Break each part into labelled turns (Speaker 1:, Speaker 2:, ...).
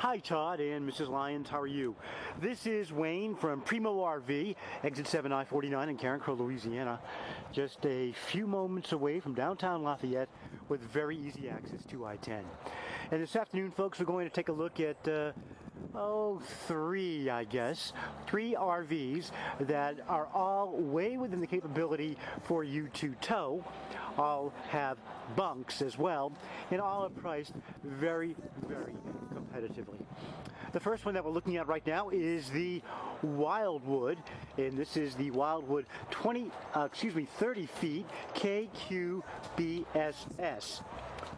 Speaker 1: Hi Todd and Mrs. Lyons, how are you? This is Wayne from Primo RV, exit 7 I-49 in Carencro, Louisiana. Just a few moments away from downtown Lafayette with very easy access to I-10. And this afternoon, folks, we're going to take a look at three RVs that are all way within the capability for you to tow. All have bunks as well, and all are priced very, very competitively. The first one that we're looking at right now is the Wildwood, and this is the Wildwood 30 feet KQBSS.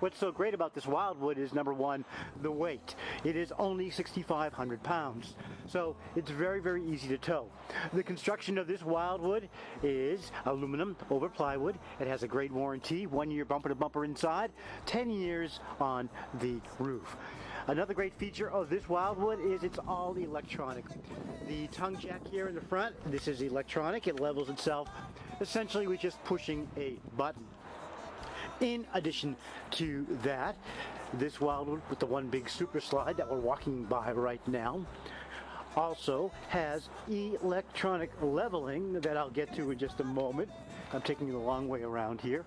Speaker 1: What's so great about this Wildwood is, number one, the weight. It is only 6,500 pounds, so it's very, very easy to tow. The construction of this Wildwood is aluminum over plywood. It has a great warranty, 1 year bumper to bumper inside, 10 years on the roof. Another great feature of this Wildwood is it's all electronic. The tongue jack here in the front, this is electronic. It levels itself essentially with just pushing a button. In addition to that, this Wildwood with the one big super slide that we're walking by right now also has electronic leveling that I'll get to in just a moment. I'm taking you the long way around here.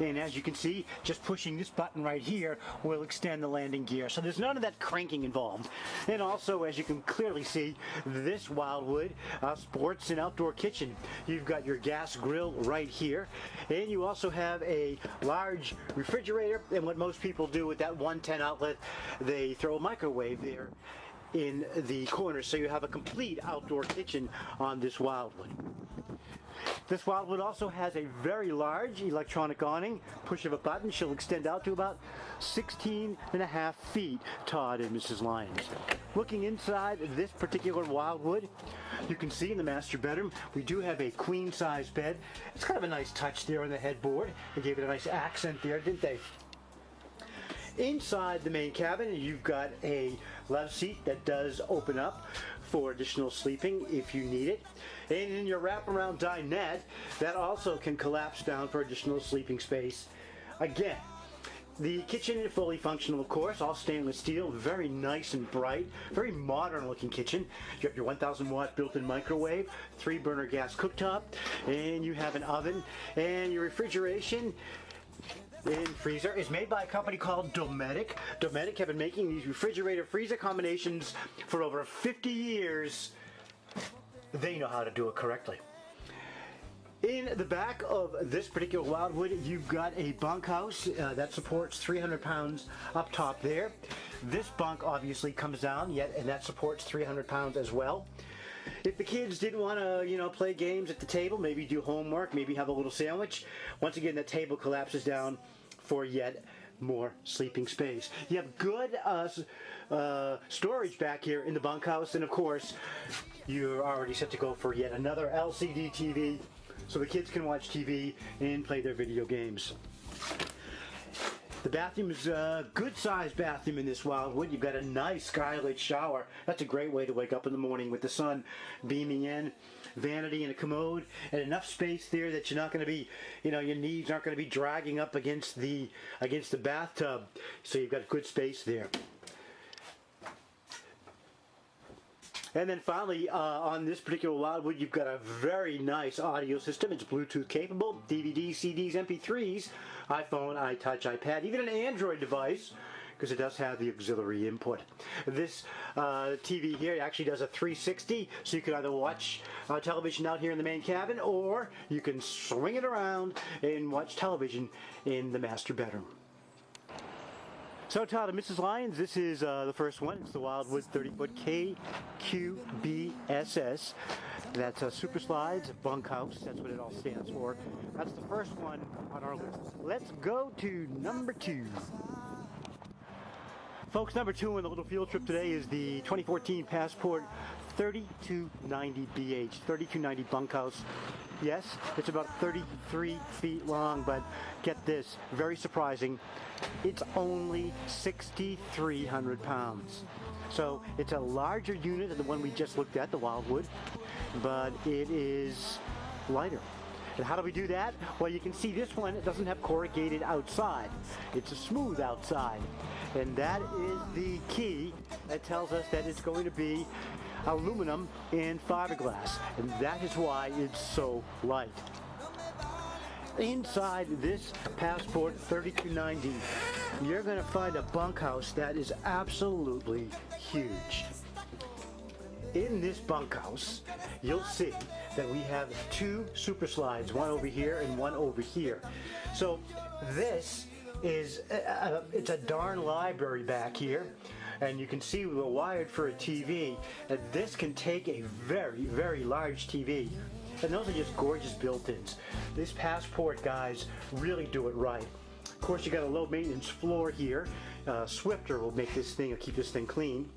Speaker 1: And as you can see, just pushing this button right here will extend the landing gear. So there's none of that cranking involved. And also, as you can clearly see, this Wildwood sports an outdoor kitchen. You've got your gas grill right here. And you also have a large refrigerator. And what most people do with that 110 outlet, they throw a microwave there in the corner. So you have a complete outdoor kitchen on this Wildwood. This Wildwood also has a very large electronic awning. Push of a button, she'll extend out to about 16.5 feet, Todd and Mrs. Lyons. Looking inside this particular Wildwood, you can see in the master bedroom, we do have a queen size bed. It's kind of a nice touch there on the headboard. They gave it a nice accent there, didn't they? Inside the main cabin, you've got a love seat that does open up for additional sleeping if you need it. And in your wraparound dinette, that also can collapse down for additional sleeping space. Again, the kitchen is fully functional, of course, all stainless steel, very nice and bright, very modern looking kitchen. You have your 1,000 watt built-in microwave, 3-burner gas cooktop, and you have an oven, and your refrigeration and freezer is made by a company called Dometic. Dometic have been making these refrigerator freezer combinations for over 50 years. They know how to do it correctly. In the back of this particular Wildwood, you've got a bunkhouse that supports 300 pounds up top there. This bunk obviously comes down, and that supports 300 pounds as well. If the kids didn't want to, play games at the table, maybe do homework, maybe have a little sandwich, once again, the table collapses down for yet more sleeping space. You have good storage back here in the bunkhouse, and of course, you're already set to go for yet another LCD TV, so the kids can watch TV and play their video games. The bathroom is a good-sized bathroom in this Wildwood. You've got a nice skylit shower. That's a great way to wake up in the morning with the sun beaming in. Vanity and a commode, and enough space there that you're not going to be, your knees aren't going to be dragging up against the bathtub. So you've got good space there. And then finally, on this particular Wildwood, you've got a very nice audio system. It's Bluetooth capable, DVDs, CDs, MP3s, iPhone, iTouch, iPad, even an Android device, because it does have the auxiliary input. This TV here actually does a 360, so you can either watch television out here in the main cabin, or you can swing it around and watch television in the master bedroom. So Todd and Mrs. Lyons, this is the first one. It's the Wildwood 30-foot KQBSS. That's a super slides bunkhouse. That's what it all stands for. That's the first one on our list. Let's go to number 2. Folks, number 2 on the little field trip today is the 2014 Passport 3290BH, 3290 bunkhouse. Yes, it's about 33 feet long, but get this, very surprising, it's only 6,300 pounds. So it's a larger unit than the one we just looked at, the Wildwood, but it is lighter. And how do we do that? Well, you can see this one, it doesn't have corrugated outside. It's a smooth outside. And that is the key that tells us that it's going to be aluminum and fiberglass. And that is why it's so light. Inside this Passport 3290, you're going to find a bunkhouse that is absolutely huge. In this bunkhouse, you'll see that we have two super slides, one over here and one over here. So this is it's a darn library back here, and you can see we're wired for a TV, and this can take a very, very large TV. And those are just gorgeous built-ins. This Passport, guys, really do it right. Of course, you got a low maintenance floor here. Swifter will make this thing, or keep this thing clean.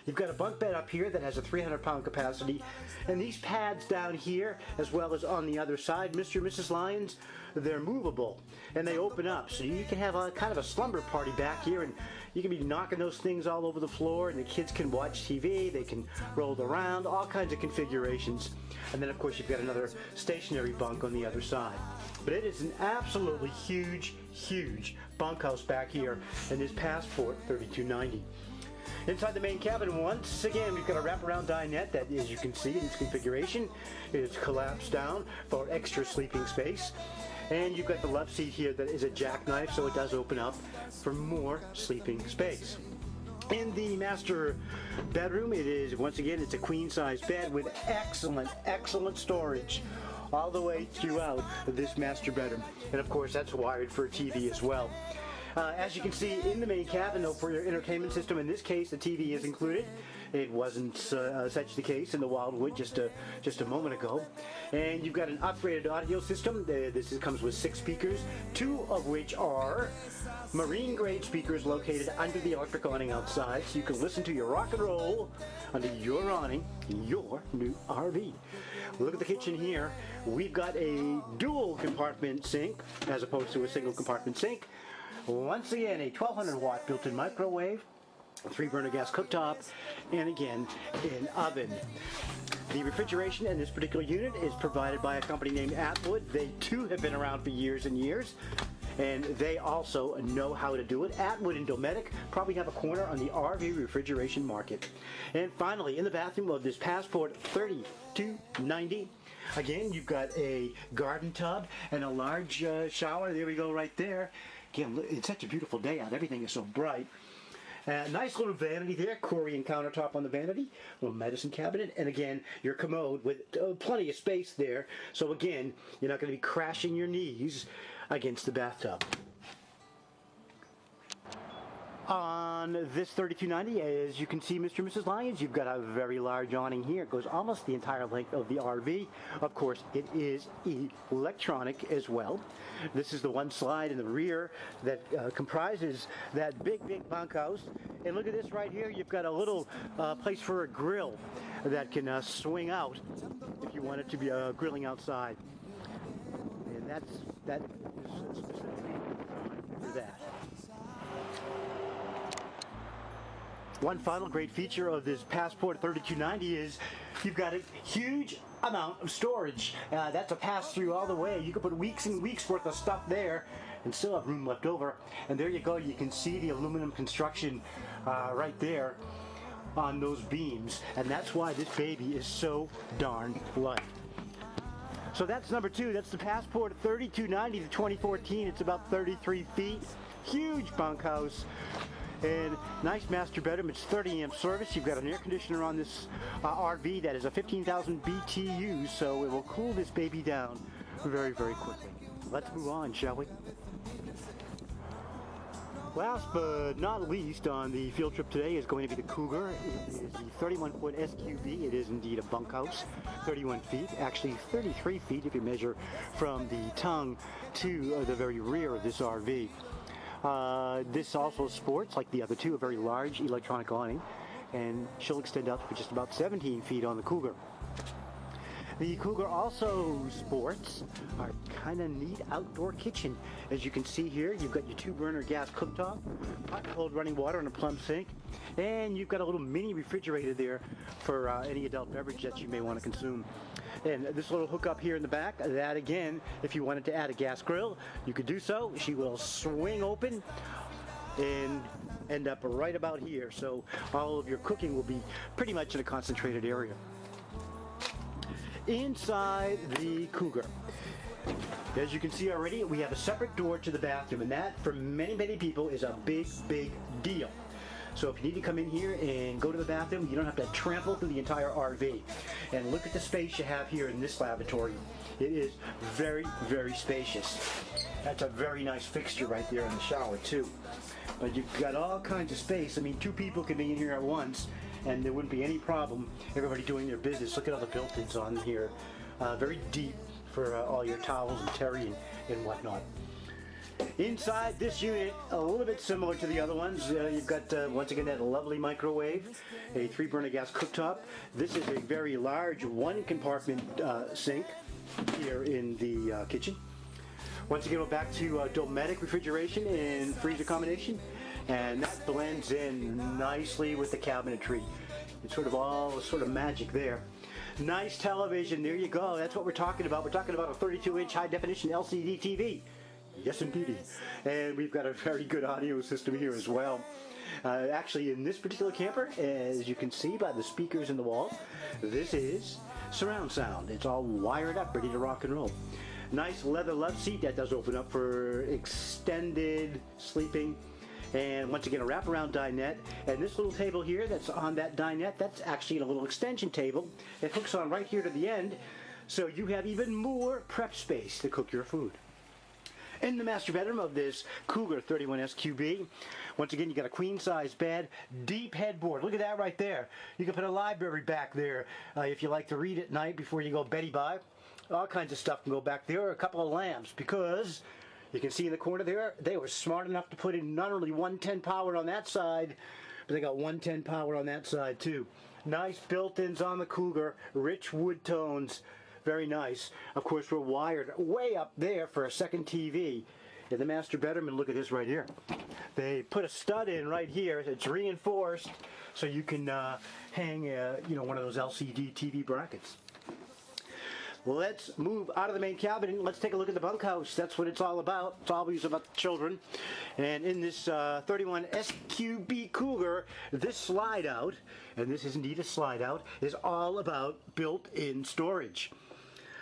Speaker 1: You've got a bunk bed up here that has a 300-pound capacity, and these pads down here, as well as on the other side, Mr. and Mrs. Lyons, they're movable, and they open up, so you can have a kind of a slumber party back here, and you can be knocking those things all over the floor, and the kids can watch TV, they can roll around, all kinds of configurations. And then, of course, you've got another stationary bunk on the other side. But it is an absolutely huge, huge bunkhouse back here in this Passport 3290. Inside the main cabin, once again, we've got a wraparound dinette that, as you can see in its configuration, is collapsed down for extra sleeping space. And you've got the love seat here that is a jackknife, so it does open up for more sleeping space. In the master bedroom, it is, once again, it's a queen-size bed with excellent, excellent storage all the way throughout this master bedroom. And of course, that's wired for a TV as well. As you can see in the main cabin, though, for your entertainment system, in this case, the TV is included. It wasn't such the case in the Wildwood just a moment ago. And you've got an upgraded audio system. This comes with 6 speakers, 2 of which are marine-grade speakers located under the electric awning outside, so you can listen to your rock and roll under your awning in your new RV. Look at the kitchen here. We've got a dual compartment sink as opposed to a single compartment sink. Once again, a 1200 watt built-in microwave, a 3-burner gas cooktop, and again, an oven. The refrigeration in this particular unit is provided by a company named Atwood. They too have been around for years and years, and they also know how to do it. Atwood and Dometic probably have a corner on the RV refrigeration market. And finally, in the bathroom of this Passport 3290, again, you've got a garden tub and a large shower. There we go, right there. Again, it's such a beautiful day out. Everything is so bright. Nice little vanity there, Corian countertop on the vanity, little medicine cabinet, and again, your commode with plenty of space there. So again, you're not going to be crashing your knees against the bathtub. On this 3290, as you can see, Mr. and Mrs. Lyons, you've got a very large awning here. It goes almost the entire length of the RV. Of course, it is electronic as well. This is the one slide in the rear that comprises that big bunkhouse. And look at this right here. You've got a little place for a grill that can swing out if you want it to be grilling outside. And that is specifically designed for that. One final great feature of this Passport 3290 is you've got a huge amount of storage. That's a pass-through all the way. You can put weeks and weeks worth of stuff there and still have room left over. And there you go. You can see the aluminum construction right there on those beams. And that's why this baby is so darn light. So that's number 2. That's the Passport 3290, the 2014. It's about 33 feet. Huge bunkhouse. And nice master bedroom. It's 30 amp service. You've got an air conditioner on this RV that is a 15,000 BTUs, so it will cool this baby down very, very quickly. Let's move on, shall we? Last but not least on the field trip today is going to be the Cougar. It is the 31-foot SQB. It is indeed a bunkhouse. 31 feet, actually 33 feet if you measure from the tongue to the very rear of this RV. This also sports, like the other two, a very large electronic awning, and she'll extend up to just about 17 feet on the Cougar. The Cougar also sports a kind of neat outdoor kitchen. As you can see here, you've got your 2-burner gas cooktop, hot and cold running water, and a plumb sink, and you've got a little mini refrigerator there for any adult beverage that you may want to consume. And this little hook up here in the back, that again, if you wanted to add a gas grill, you could do so. She will swing open and end up right about here. So all of your cooking will be pretty much in a concentrated area. Inside the Cougar, as you can see already, we have a separate door to the bathroom, and that for many people is a big deal. So if you need to come in here and go to the bathroom, you don't have to trample through the entire RV. And look at the space you have here in this lavatory. It is very spacious. That's a very nice fixture right there in the shower too. But you've got all kinds of space. I mean, 2 people could be in here at once and there wouldn't be any problem, everybody doing their business. Look at all the built-ins on here. Very deep for all your towels and terry and whatnot. Inside this unit, a little bit similar to the other ones, you've got, once again, that lovely microwave, a 3-burner gas cooktop. This is a very large 1-compartment sink here in the kitchen. Once again, we're back to Dometic refrigeration and freezer combination, and that blends in nicely with the cabinetry. It's sort of all sort of magic there. Nice television, there you go. That's what we're talking about. We're talking about a 32-inch high-definition LCD TV. Yes, indeedy. And we've got a very good audio system here as well. Actually, in this particular camper, as you can see by the speakers in the wall, this is surround sound. It's all wired up, ready to rock and roll. Nice leather love seat that does open up for extended sleeping. And once again, a wraparound dinette. And this little table here that's on that dinette, that's actually a little extension table. It hooks on right here to the end, so you have even more prep space to cook your food. In the master bedroom of this Cougar 31 SQB, once again, you got a queen-size bed, deep headboard. Look at that right there. You can put a library back there if you like to read at night before you go beddy-bye. All kinds of stuff can go back there, or a couple of lamps, because you can see in the corner there, they were smart enough to put in not only 110 power on that side, but they got 110 power on that side too. Nice built-ins on the Cougar, rich wood tones. Very nice. Of course, we're wired way up there for a second TV in the master bedroom, and look at this right here. They put a stud in right here. It's reinforced, so you can hang, one of those LCD TV brackets. Let's move out of the main cabin and let's take a look at the bunkhouse. That's what it's all about. It's always about the children. And in this 31 SQB Cougar, this slide out, and this is indeed a slide out, is all about built-in storage.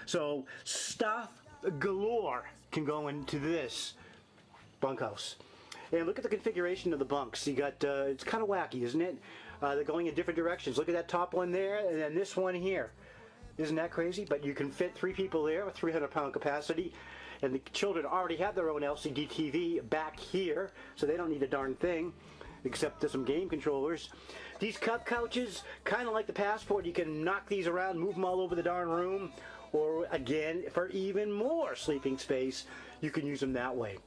Speaker 1: So stuff galore can go into this bunkhouse. And look at the configuration of the bunks. You got, it's kind of wacky, isn't it? They're going in different directions. Look at that top one there, and then this one here. Isn't that crazy? But you can fit 3 people there with 300-pound capacity. And the children already have their own LCD TV back here, so they don't need a darn thing, except some game controllers. These cup couches, kind of like the Passport, you can knock these around, move them all over the darn room, or again, for even more sleeping space, you can use them that way.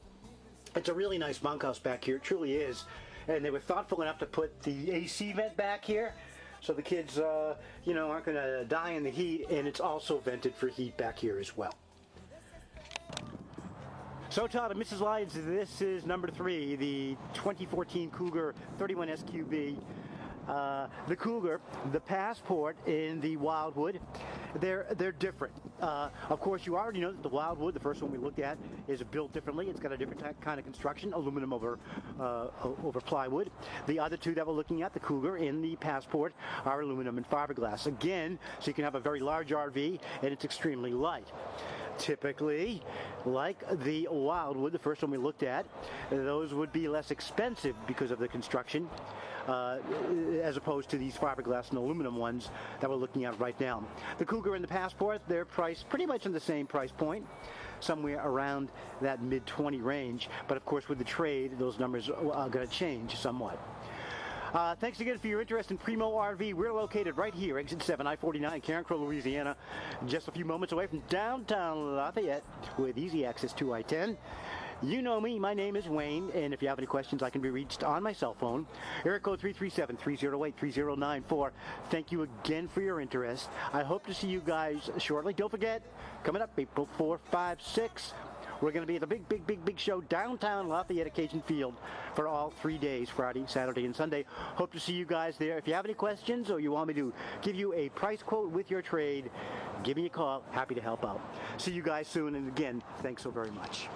Speaker 1: It's a really nice bunkhouse back here, it truly is. And they were thoughtful enough to put the AC vent back here, so the kids, aren't going to die in the heat, and it's also vented for heat back here as well. So Todd and Mrs. Lyons, this is number 3, the 2014 Cougar 31 SQB. The Cougar, the Passport, and the Wildwood, they're different. Of course, you already know that the Wildwood, the first one we looked at, is built differently. It's got a different kind of construction, aluminum over plywood. The other 2 that we're looking at, the Cougar and the Passport, are aluminum and fiberglass. Again, so you can have a very large RV, and it's extremely light. Typically, like the Wildwood, the first one we looked at, those would be less expensive because of the construction, as opposed to these fiberglass and aluminum ones that we're looking at right now. The Cougar and the Passport, they're priced pretty much in the same price point, somewhere around that mid-20 range, but of course with the trade, those numbers are going to change somewhat. Thanks again for your interest in Primo RV. We're located right here, exit 7, I-49, Carencro, Louisiana, just a few moments away from downtown Lafayette with easy access to I-10. You know me, my name is Wayne, and if you have any questions, I can be reached on my cell phone, area code 337-308-3094. Thank you again for your interest. I hope to see you guys shortly. Don't forget, coming up April 4, 5, 6, We're going to be at the big show downtown Lafayette Occasion Field for all 3 days, Friday, Saturday, and Sunday. Hope to see you guys there. If you have any questions or you want me to give you a price quote with your trade, give me a call. Happy to help out. See you guys soon. And again, thanks so very much.